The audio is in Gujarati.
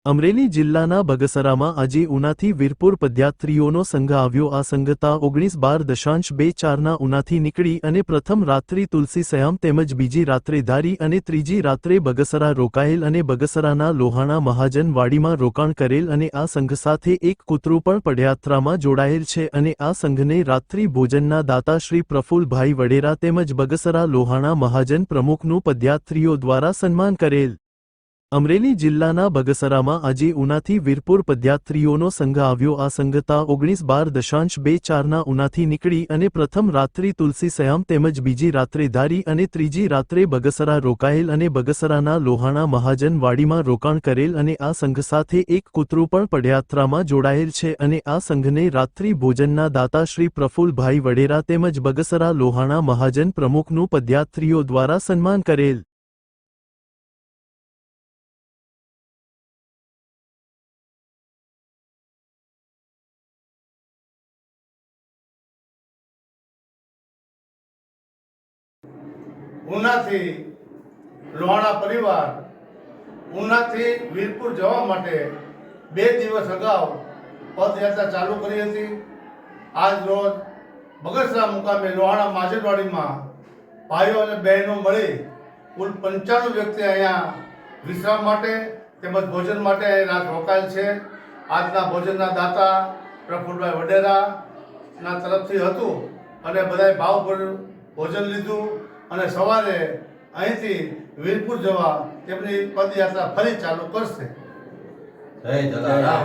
અમરેલી જિલ્લાના બગસરામાં આજે ઉનાથી વીરપુર પદયાત્રીઓનો સંઘ આવ્યો। આ સંઘતા 19-12.24ના ઉનાથી નીકળી અને પ્રથમ રાત્રિ તુલસી સયામ તેમજ બીજી રાત્રે ધારી અને ત્રીજી રાત્રે બગસરા રોકાયેલ અને બગસરાના લોહાણા મહાજન વાડીમાં રોકાણ કરેલ અને આ સંઘ સાથે એક કૂતરું પણ પદયાત્રામાં જોડાયેલ છે અને આ સંઘને રાત્રિ ભોજનના દાતા શ્રી પ્રફુલભાઈ વડેરા તેમજ બગસરા લોહાણા મહાજન પ્રમુખનું પદયાત્રીઓ દ્વારા સન્માન કરેલ। અમરેલી જિલ્લાના બગસરામાં આજે ઉનાથી વીરપુર પદયાત્રીઓનો સંઘ આવ્યો। આ સંઘતા 19-12.24ના ઉનાથી નીકળી અને પ્રથમ રાત્રિ તુલસી સયામ તેમજ બીજી રાત્રે ધારી અને ત્રીજી રાત્રે બગસરા રોકાયેલ અને બગસરાના લોહાણા મહાજન વાડીમાં રોકાણ કરેલ અને આ સંઘ સાથે એક કૂતરું પણ પદયાત્રામાં જોડાયેલ છે અને આ સંઘને રાત્રિ ભોજનના દાતા શ્રી પ્રફુલભાઈ વડેરા તેમજ બગસરા લોહાણા મહાજન પ્રમુખનું પદયાત્રીઓ દ્વારા સન્માન કરેલ। ઉનાથી લોહાણા પરિવાર ઉનાથી વીરપુર જવા માટે 2 દિવસ અગાઉ પદયાત્રા ચાલુ કરી હતી। આજ રોજ બગસરા મુકામે લોહાણા માજનવાડીમાં ભાઈઓ અને બહેનો મળી કુલ 95 વ્યક્તિ અહીંયા વિશ્રામ માટે તેમજ ભોજન માટે રાત રોકાયેલ છે। આજના ભોજનના દાતા પ્રફુલભાઈ વડેરાના તરફથી હતું અને બધાએ ભાવભર્યું ભોજન લીધું અને સવારે અહીંથી વીરપુર જવા તેમની પદયાત્રા ફરી ચાલુ કરશે। જય જલારામ।